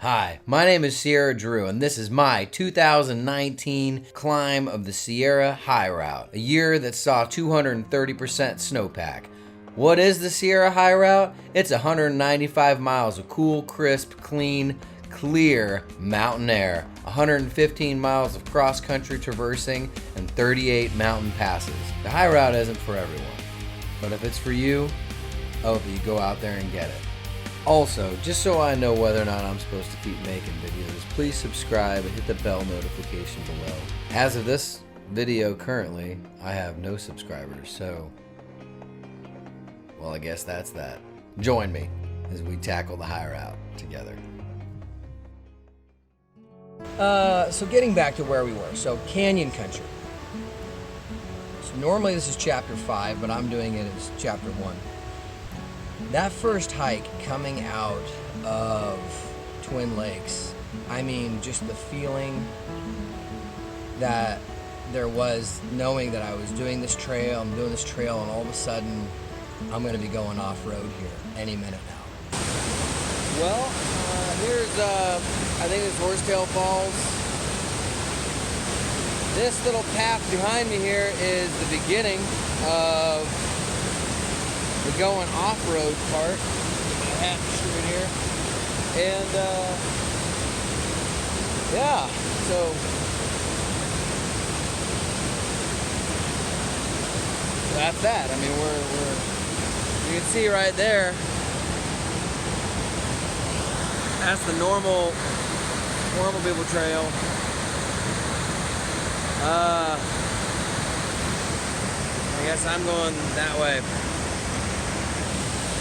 Hi, my name is Sierra Drew, and this is my 2019 climb of the Sierra High Route, a year that saw 230% snowpack. What is the Sierra High Route? It's 195 miles of cool, crisp, clean, clear mountain air, 115 miles of cross-country traversing, and 38 mountain passes. The High Route isn't for everyone, but if it's for you, I hope that you go out there and get it. Also, just so I know whether or not I'm supposed to keep making videos, please subscribe and hit the bell notification below. As of this video currently, I have no subscribers, so, well, I guess that's that. Join me as we tackle the high route together. So getting back to where we were, so canyon country. So normally this is chapter 5, but I'm doing it as chapter 1. That first hike coming out of Twin Lakes, I mean, just the feeling that there was knowing that I was doing this trail, I'm doing this trail, and all of a sudden I'm going to be going off-road here any minute now. Well, here's, I think it's Horsetail Falls. This little path behind me here is the beginning of the going off-road part. Get my hat straight here. And, yeah, so that's that. I mean, you can see right there, that's the normal people trail. I guess I'm going that way.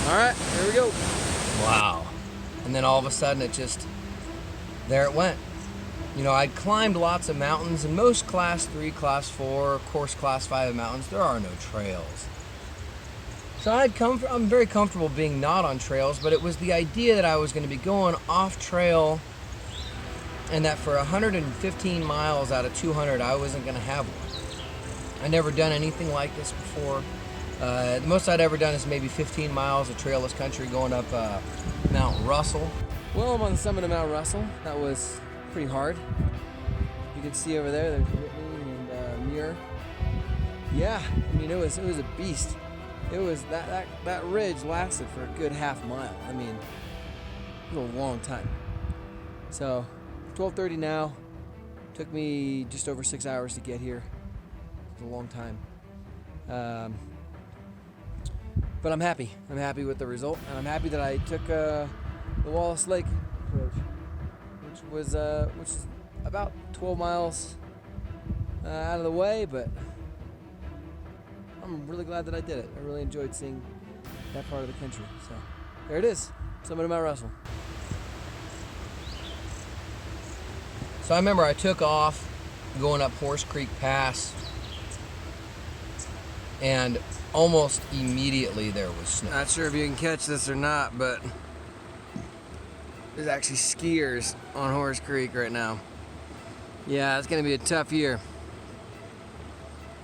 All right, here we go. Wow. And then all of a sudden there it went. You know, I'd climbed lots of mountains, and most class 3, class 4, of course class 5 mountains, there are no trails. So I'm very comfortable being not on trails, but it was the idea that I was going to be going off trail and that for 115 miles out of 200, I wasn't going to have one. I'd never done anything like this before. The most I'd ever done is maybe 15 miles of trailless country going up Mount Russell. Well, I'm on the summit of Mount Russell. That was pretty hard. You can see over there, there's Whitney and Muir. Yeah, I mean, it was a beast. It was that ridge lasted for a good half mile. I mean, it was a long time. So, 12:30 now. Took me just over 6 hours to get here. It was a long time. But I'm happy. I'm happy with the result, and I'm happy that I took the Wallace Lake approach, which is about 12 miles out of the way, but I'm really glad that I did it. I really enjoyed seeing that part of the country. So there it is, summit of Mount Russell. So I remember I took off going up Horse Creek Pass, and almost immediately there was snow. Not sure if you can catch this or not, but there's actually skiers on Horse Creek right now. Yeah, it's gonna be a tough year.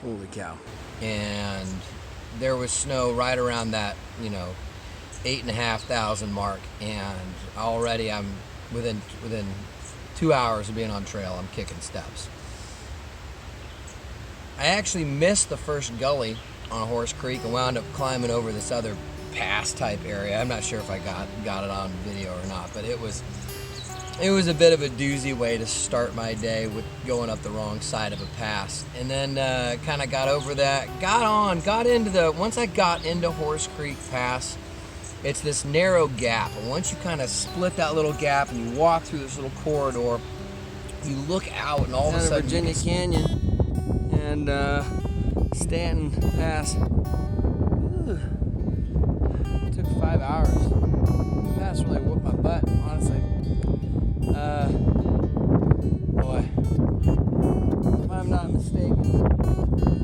Holy cow. And there was snow right around that, 8,500 mark, and already I'm within 2 hours of being on trail, I'm kicking steps. I actually missed the first gully on Horse Creek and wound up climbing over this other pass type area. I'm not sure if I got it on video or not, but it was a bit of a doozy way to start my day with going up the wrong side of a pass. And then kind of got over that, once I got into Horse Creek Pass, it's this narrow gap. And once you kind of split that little gap and you walk through this little corridor, you look out and all of a sudden Virginia Canyon and Stanton Pass. Ooh. It took 5 hours. The pass really whooped my butt, honestly. Boy, if I'm not mistaken,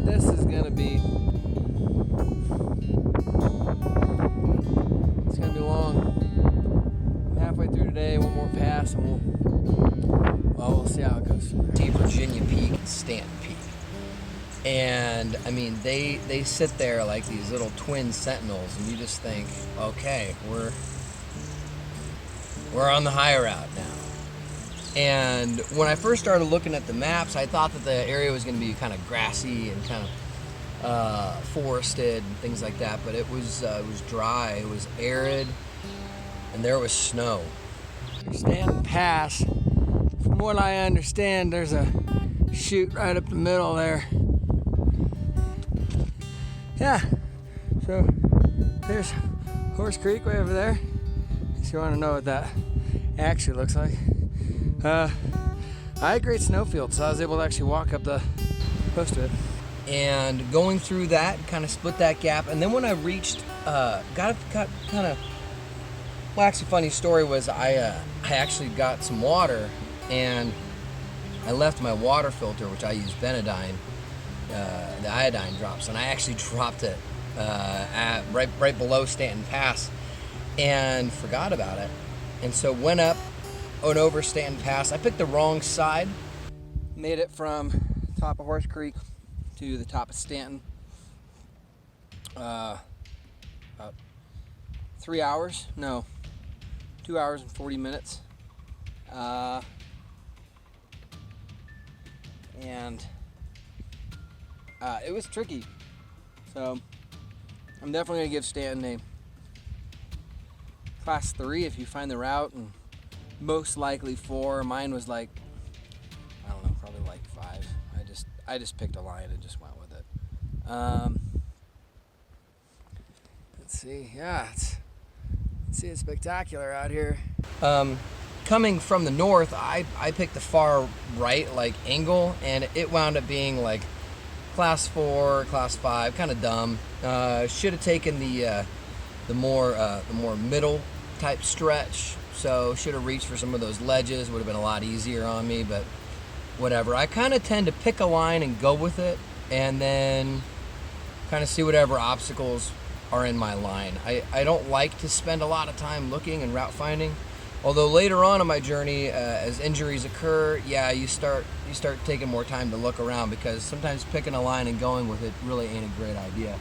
this is gonna be, it's gonna be long. I'm halfway through today, one more pass, and we'll see how it goes. Virginia Peak and Stanton Peak. And I mean, they sit there like these little twin sentinels, and you just think, okay, we're on the high route now. And when I first started looking at the maps, I thought that the area was going to be kind of grassy and kind of forested and things like that. But it was dry, it was arid, and there was snow. Stanton Pass. From what I understand, there's a chute right up the middle there. Yeah. So there's Horse Creek way over there. If you want to know what that actually looks like. I had great snowfield, so I was able to actually walk up the post to it. And going through that, kind of split that gap. And then when I reached, got kind of, well, actually, funny story was I actually got some water, and I left my water filter, which I use Benadine, the iodine drops, and I actually dropped it right below Stanton Pass, and forgot about it. And so went up and over Stanton Pass. I picked the wrong side. Made it from top of Horse Creek to the top of Stanton. About 3 hours? No, 2 hours and 40 minutes. And it was tricky. So I'm definitely gonna give Stanton a class 3 if you find the route, and most likely 4. Mine was like, I don't know, probably like 5. I just picked a line and just went with it. Let's see, yeah, it's spectacular out here. Coming from the north, I picked the far right, like angle, and it wound up being like class 4, class 5, kind of dumb. Should have taken the more middle type stretch, so should have reached for some of those ledges. Would have been a lot easier on me, but whatever. I kind of tend to pick a line and go with it, and then kind of see whatever obstacles are in my line. I don't like to spend a lot of time looking and route finding. Although later on in my journey, as injuries occur, yeah, you start taking more time to look around, because sometimes picking a line and going with it really ain't a great idea.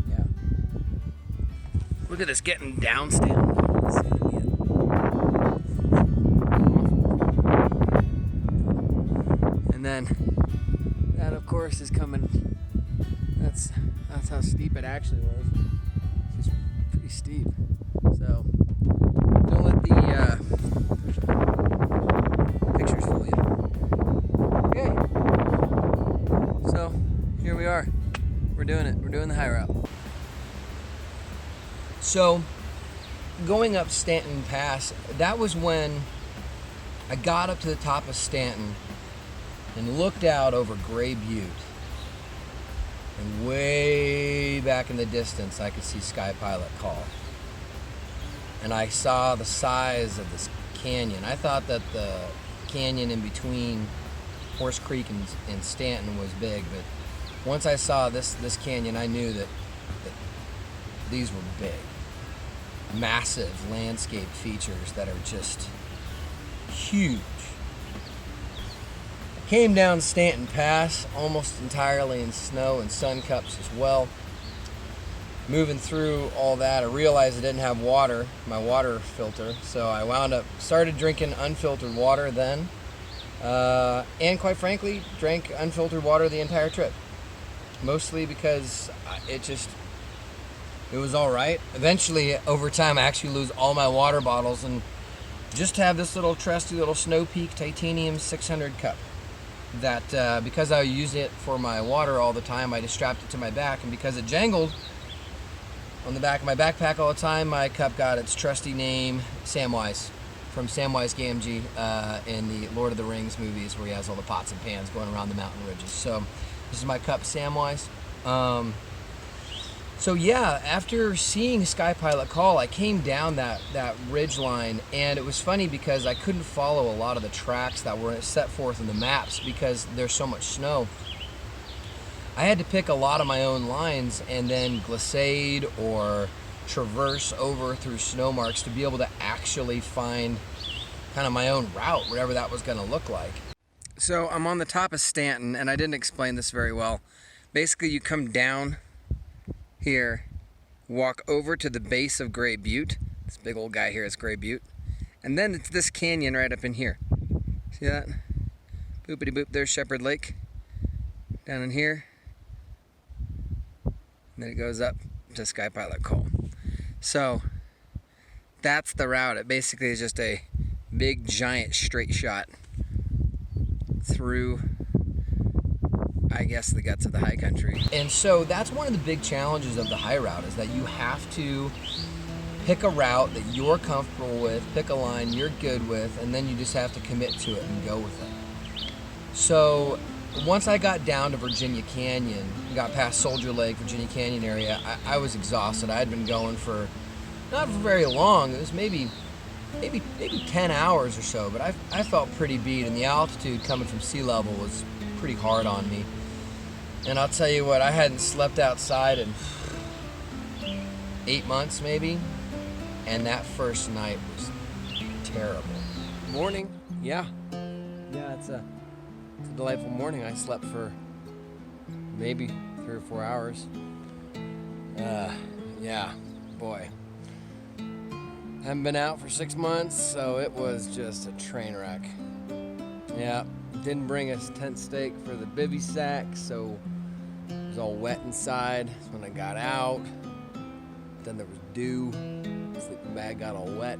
Yeah. Look at this getting down, Stan. And then that, of course, is coming. That's how steep it actually was. It's pretty steep. So don't let the pictures fool you. Okay. So here we are. We're doing it. We're doing the high route. So going up Stanton Pass, that was when I got up to the top of Stanton and looked out over Gray Butte. And way back in the distance, I could see Sky Pilot Call. And I saw the size of this canyon. I thought that the canyon in between Horse Creek and Stanton was big, but once I saw this canyon, I knew that these were big. Massive landscape features that are just huge. Came down Stanton Pass almost entirely in snow and sun cups as well. Moving through all that, I realized I didn't have water, my water filter, so I started drinking unfiltered water then, and quite frankly, drank unfiltered water the entire trip. Mostly because it was all right. Eventually, over time, I actually lose all my water bottles and just have this little trusty little Snow Peak Titanium 600 cup. That because I use it for my water all the time, I just strapped it to my back, and because it jangled on the back of my backpack all the time, my cup got its trusty name, Samwise, from Samwise Gamgee in the Lord of the Rings movies, where he has all the pots and pans going around the mountain ridges. So this is my cup, Samwise. So yeah, after seeing Sky Pilot Call, I came down that ridge line, and it was funny because I couldn't follow a lot of the tracks that were set forth in the maps because there's so much snow. I had to pick a lot of my own lines and then glissade or traverse over through snow marks to be able to actually find kind of my own route, whatever that was going to look like. So I'm on the top of Stanton, and I didn't explain this very well. Basically, you come down here, walk over to the base of Gray Butte, this big old guy here is Gray Butte. And then it's this canyon right up in here. See that? Boopity boop, there's Shepherd Lake. Down in here. And then it goes up to Sky Pilot Col. So that's the route. It basically is just a big giant straight shot through, I guess, the guts of the high country. And so that's one of the big challenges of the high route, is that you have to pick a route that you're comfortable with, pick a line you're good with, and then you just have to commit to it and go with it. So once I got down to Virginia Canyon, got past Soldier Lake, Virginia Canyon area, I was exhausted. I had been going for not for very long. It was maybe 10 hours or so, but I felt pretty beat, and the altitude coming from sea level was pretty hard on me. And I'll tell you what, I hadn't slept outside in 8 months maybe, and that first night was terrible. Morning, yeah, it's a delightful morning. I slept for maybe 3 or 4 hours. Yeah, boy. Haven't been out for 6 months, so it was just a train wreck. Yeah, didn't bring a tent stake for the bivy sack, so it was all wet inside when I got out. Then there was dew. The sleeping bag got all wet.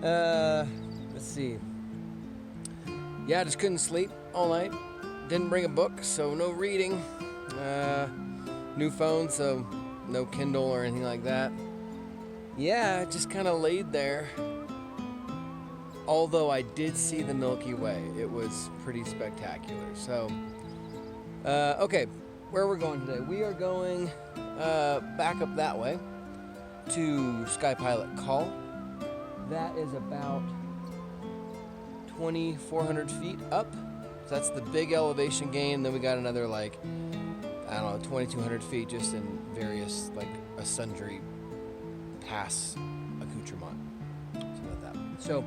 Let's see. Yeah, I just couldn't sleep all night. Didn't bring a book, so no reading. New phone, so no Kindle or anything like that. Yeah, I just kind of laid there. Although I did see the Milky Way. It was pretty spectacular. So, okay, where we're going today? We are going back up that way to Sky Pilot Col. That is about 2,400 feet up. So that's the big elevation gain. Then we got another, like, I don't know, 2,200 feet just in various, like, a sundry pass accoutrement. Something like that. So,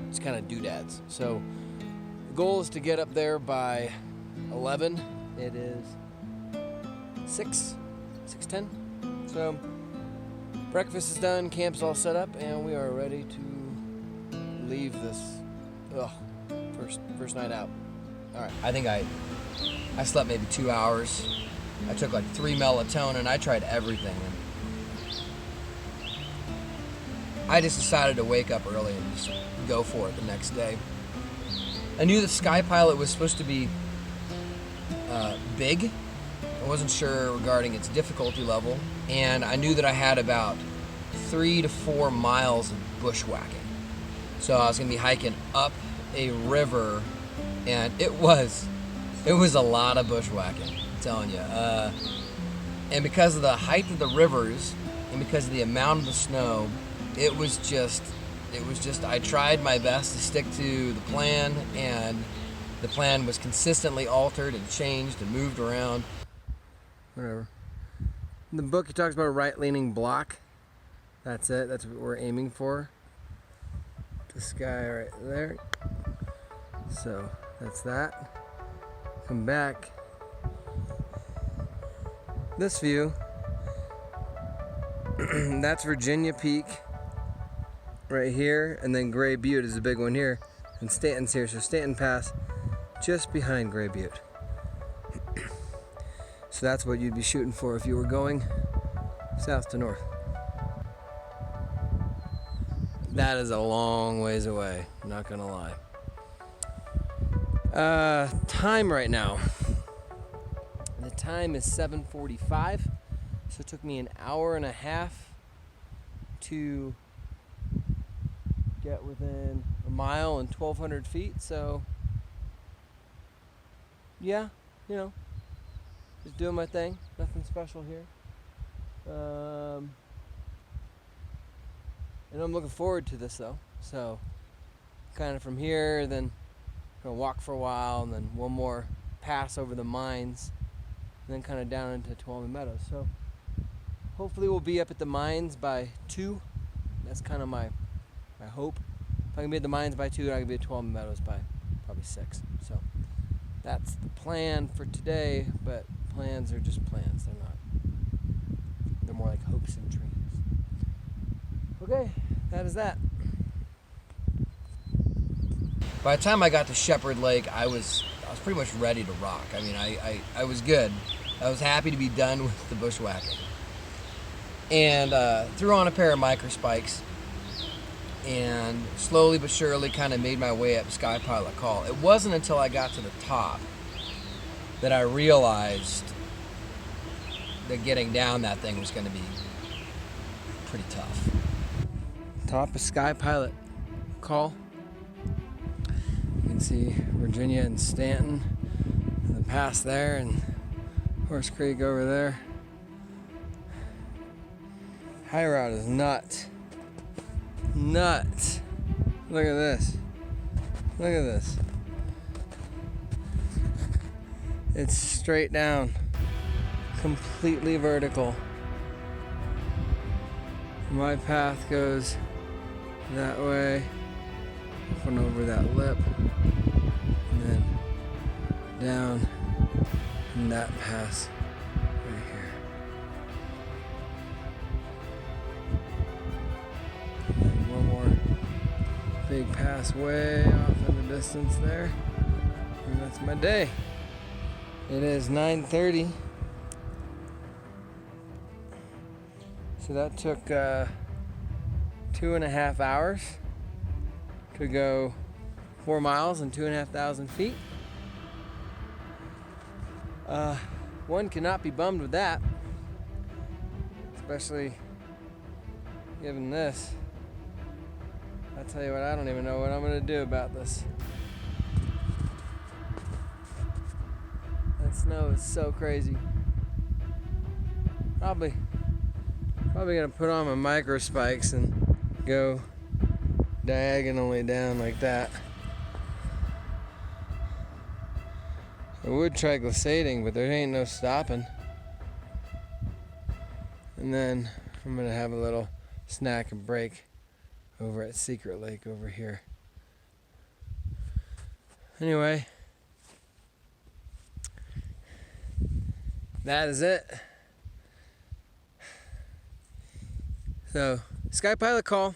it's kind of doodads. So, the goal is to get up there by 11. It is 6:10. So, breakfast is done, camp's all set up, and we are ready to leave this first night out. All right. I think I slept maybe 2 hours. I took like 3 melatonin. I tried everything. I just decided to wake up early and just go for it the next day. I knew that Sky Pilot was supposed to be big. I wasn't sure regarding its difficulty level, and I knew that I had about 3 to 4 miles of bushwhacking. So I was going to be hiking up a river, and it was a lot of bushwhacking, I'm telling you. And because of the height of the rivers and because of the amount of the snow, it was just I tried my best to stick to the plan, and the plan was consistently altered and changed and moved around. Whatever. In the book, he talks about a right-leaning block. That's it. That's what we're aiming for. The sky right there. So that's that. Come back. This view. That's Virginia Peak right here, and then Gray Butte is a big one here, and Stanton's here. So Stanton Pass just behind Gray Butte. So that's what you'd be shooting for if you were going south to north. That is a long ways away, I'm not gonna lie. Time right now. The time is 7:45, so it took me an hour and a half to get within a mile and 1,200 feet, so yeah, you know, just doing my thing, nothing special here. And I'm looking forward to this though, so kind of from here, then gonna walk for a while, and then one more pass over the mines, and then kind of down into Tuolumne Meadows. So hopefully we'll be up at the mines by 2. That's kind of my hope. If I can be at the mines by 2, I can be at Tuolumne Meadows by probably 6. So that's the plan for today, but plans are just plans. They're more like hopes and dreams. Okay, that is that. By the time I got to Shepherd Lake, I was pretty much ready to rock. I mean, I was good. I was happy to be done with the bushwhacking. And threw on a pair of micro spikes and slowly but surely kind of made my way up Sky Pilot Call. It wasn't until I got to the top that I realized that getting down that thing was going to be pretty tough. Top of Sky Pilot Call. You can see Virginia and Stanton, the pass there, and Horse Creek over there. High route is nuts. Nuts. Look at this. Look at this. It's straight down. Completely vertical. My path goes that way. Up and over that lip. And then down in that pass right here. And one more big pass way off in the distance there. And that's my day. It is 9:30. So that took 2.5 hours to go 4 miles and 2,500 feet. One cannot be bummed with that, especially given this. I'll tell you what, I don't even know what I'm gonna do about this. That snow is so crazy. Probably gonna put on my micro spikes and go diagonally down like that. I would try glissading, but there ain't no stopping. And then I'm gonna have a little snack and break over at Secret Lake over here. Anyway, that is it. So, Sky Pilot Call,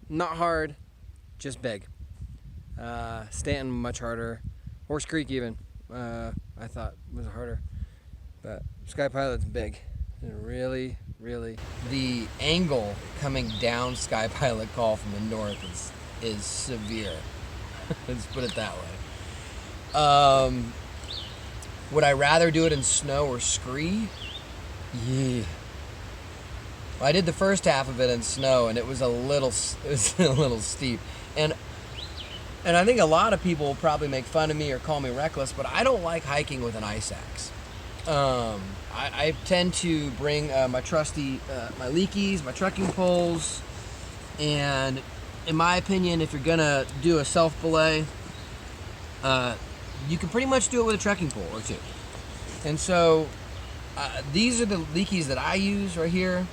not hard, just big. Stanton much harder. Horse Creek even, I thought was harder. But Sky Pilot's big. And really, really. The angle coming down Sky Pilot Call from the north is severe. Let's put it that way. Would I rather do it in snow or scree? Yeah. Well, I did the first half of it in snow, and it was a little steep. And I think a lot of people will probably make fun of me or call me reckless, but I don't like hiking with an ice axe. I tend to bring my trusty my leakies, my trekking poles, and in my opinion, if you're gonna do a self belay, you can pretty much do it with a trekking pole or two. And so these are the leakies that I use right here.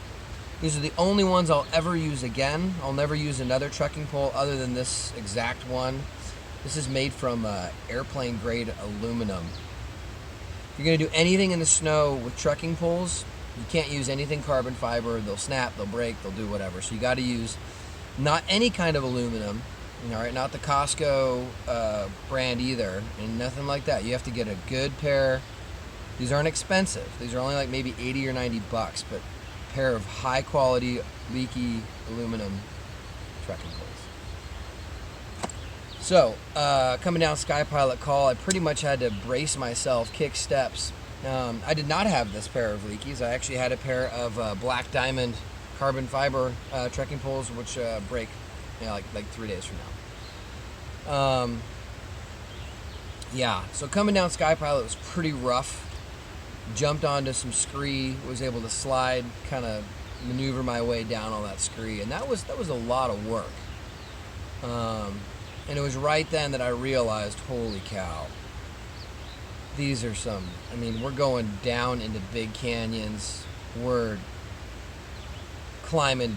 These are the only ones I'll ever use again. I'll never use another trekking pole other than this exact one. This is made from airplane grade aluminum. If you're gonna do anything in the snow with trekking poles, you can't use anything carbon fiber. They'll snap, they'll break, they'll do whatever. So you gotta use not any kind of aluminum, all right, not the Costco brand either, and nothing like that. You have to get a good pair. These aren't expensive. These are only like maybe 80 or 90 bucks, but a pair of high quality leaky aluminum trekking poles. So, coming down Sky Pilot Call, I pretty much had to brace myself, kick steps. I did not have this pair of leakies. I actually had a pair of Black Diamond carbon fiber trekking poles, which break, like 3 days from now. Yeah, so coming down Sky Pilot was pretty rough. Jumped onto some scree, was able to slide, kind of maneuver my way down all that scree, and that was a lot of work. And it was right then that I realized, holy cow, these are some, I mean, we're going down into big canyons, we're climbing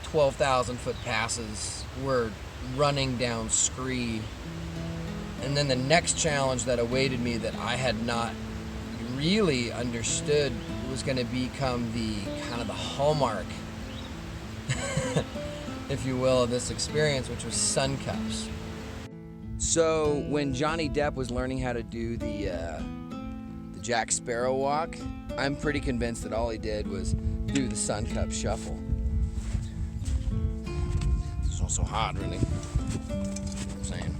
12,000 foot passes, we're running down scree, and then the next challenge that awaited me that I had not really understood was going to become the kind of the hallmark if you will, of this experience, which was sun cups. So when Johnny Depp was learning how to do the Jack Sparrow walk, I'm pretty convinced that all he did was do the sun cup shuffle. It's also hot, really. I'm saying.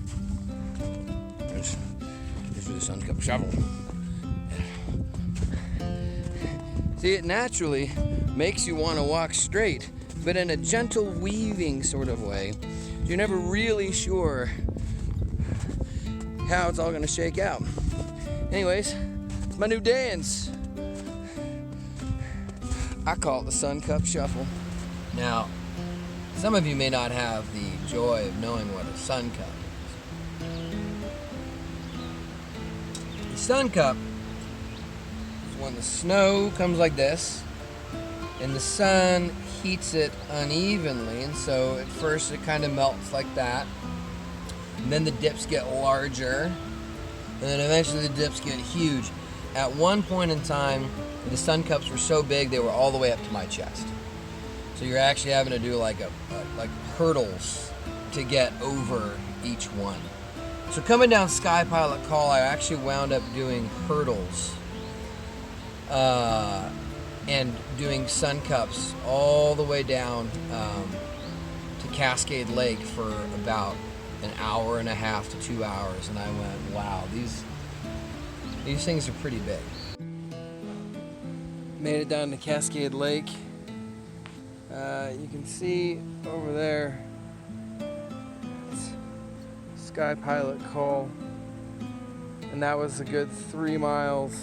Just do the sun cup shuffle. See, it naturally makes you want to walk straight, but in a gentle weaving sort of way. You're never really sure how it's all going to shake out. Anyways, it's my new dance. I call it the sun cup shuffle. Now, some of you may not have the joy of knowing what a sun cup is. The sun cup is when the snow comes like this, and the sun heats it unevenly, and so at first it kind of melts like that, and then the dips get larger, and then eventually the dips get huge. At one point in time, the sun cups were so big they were all the way up to my chest. So you're actually having to do like hurdles to get over each one. So coming down Sky Pilot Call, I actually wound up doing hurdles and doing sun cups all the way down to Cascade Lake for about an hour and a half to 2 hours, and I went, wow, these things are pretty big. Made it down to Cascade Lake. You can see over there, it's Sky Pilot Call, and that was a good 3 miles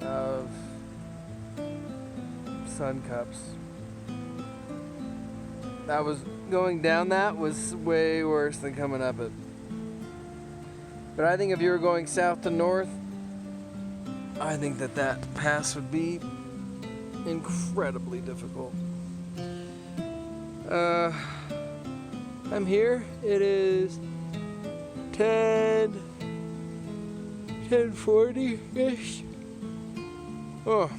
of sun cups. That was going down. That was way worse than coming up it. But I think if you were going south to north, I think that pass would be incredibly difficult. I'm here. It is 10:40-ish. Oh,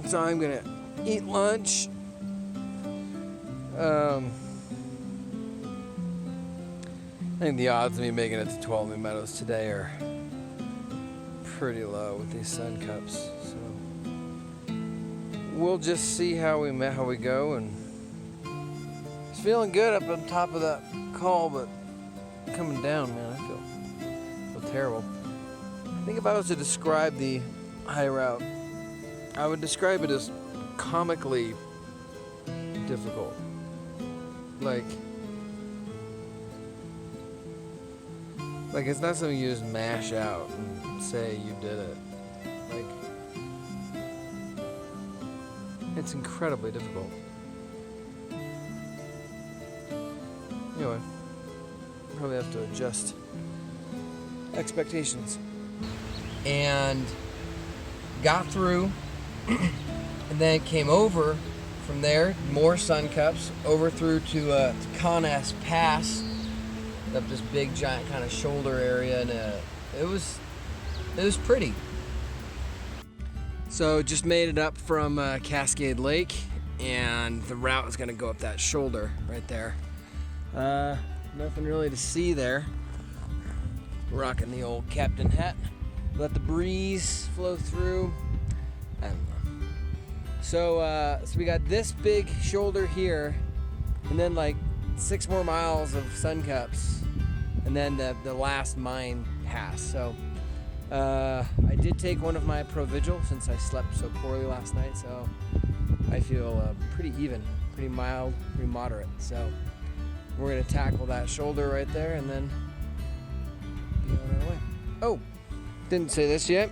so I'm gonna eat lunch. I think the odds of me making it to Tuolumne Meadows today are pretty low with these sun cups. So we'll just see how we go. And it's feeling good up on top of that call, but coming down, man, I feel terrible. I think if I was to describe the high route, I would describe it as comically difficult. Like it's not something you just mash out and say you did it. Like, it's incredibly difficult. Anyway, probably have to adjust expectations. And got through, and then came over from there, more sun cups, over through to Coness Pass, up this big giant kind of shoulder area, and it was pretty. So just made it up from Cascade Lake, and the route is gonna go up that shoulder right there. Nothing really to see there. Rocking the old captain hat. Let the breeze flow through. I don't know. So we got this big shoulder here, and then like 6 more miles of sun cups, and then the last mine pass. So I did take one of my Provigil since I slept so poorly last night, so I feel pretty even, pretty mild, pretty moderate. So we're gonna tackle that shoulder right there and then be on our way. Oh, didn't say this yet.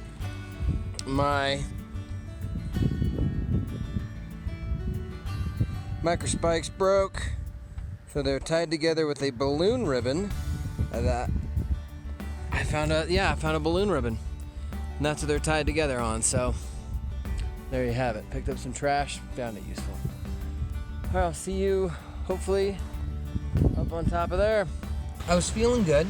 My micro spikes broke, so they're tied together with a balloon ribbon that I found a balloon ribbon, and that's what they're tied together on. So there you have it. Picked up some trash, found it useful. All right, I'll see you hopefully up on top of there. I was feeling good.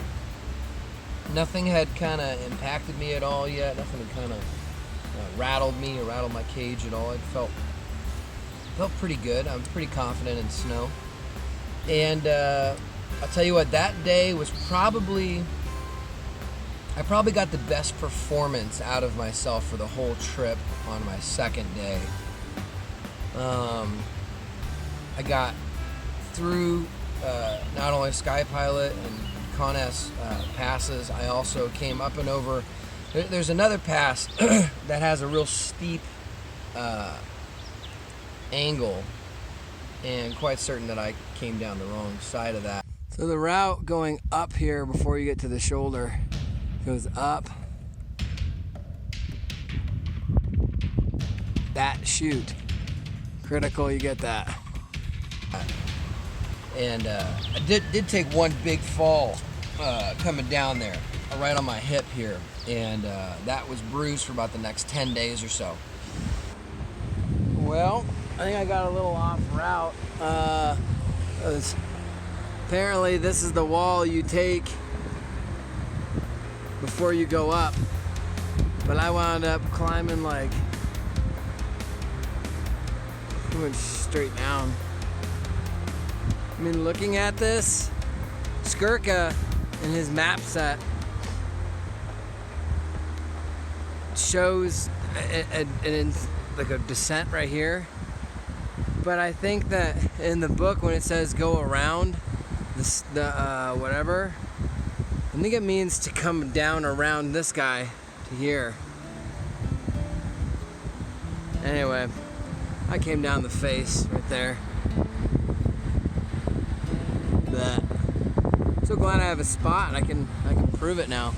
Nothing had kind of impacted me at all yet. Nothing had kind of rattled me or rattled my cage at all. It felt Felt pretty good. I'm pretty confident in snow. And I'll tell you what, that day was I probably got the best performance out of myself for the whole trip on my second day. I got through not only Sky Pilot and Con-S passes, I also came up and over. There's another pass that has a real steep angle, and quite certain that I came down the wrong side of that. So the route going up here before you get to the shoulder goes up that chute. Critical you get that. And I did take one big fall coming down there, right on my hip here, and that was bruised for about the next 10 days or so. Well, I think I got a little off route. Apparently this is the wall you take before you go up, but I wound up climbing like went straight down. I mean, looking at this, Skurka in his map set shows like a descent right here, but I think that in the book when it says go around the whatever, I think it means to come down around this guy to here. Anyway, I came down the face right there. So glad I have a spot and I can prove it now.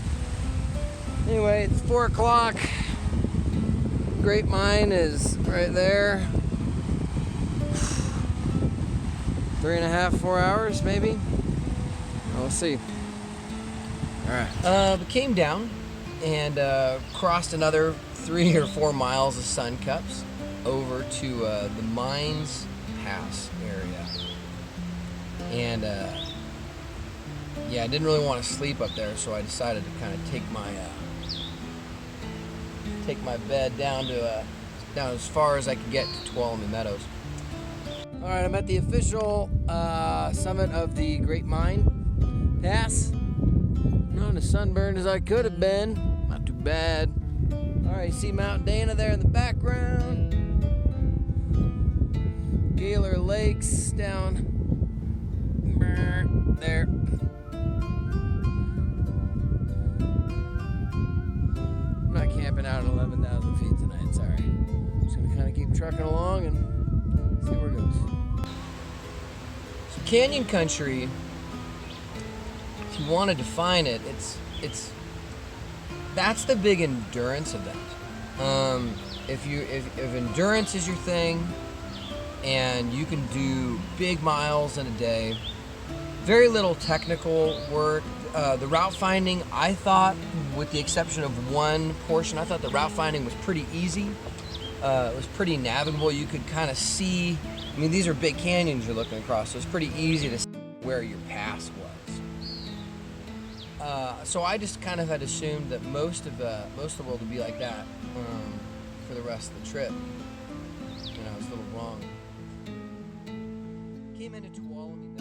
Anyway, it's 4 o'clock. Great Mine is right there. 3.5, 4 hours maybe. We'll see. All right. But came down and crossed another 3 or 4 miles of sun cups over to the Mines Pass area. And yeah, I didn't really want to sleep up there, so I decided to kind of take my bed down as far as I could get to Tuolumne Meadows. All right, I'm at the official summit of the Great Mine Pass. Not as sunburned as I could have been. Not too bad. All right, you see Mount Dana there in the background. Gaylor Lakes down there. I'm not camping out at 11,000 feet tonight, sorry. I'm just gonna kind of keep trucking along and see where it goes. So canyon country, if you want to define it, it's that's the big endurance event. If endurance is your thing, and you can do big miles in a day, very little technical work. The route finding, I thought, with the exception of one portion, I thought the route finding was pretty easy. It was pretty navigable. You could kind of see, I mean, these are big canyons you're looking across, so it's pretty easy to see where your pass was. So I just kind of had assumed that most of the world would be like that for the rest of the trip. And I was a little wrong. Came into Tuolumne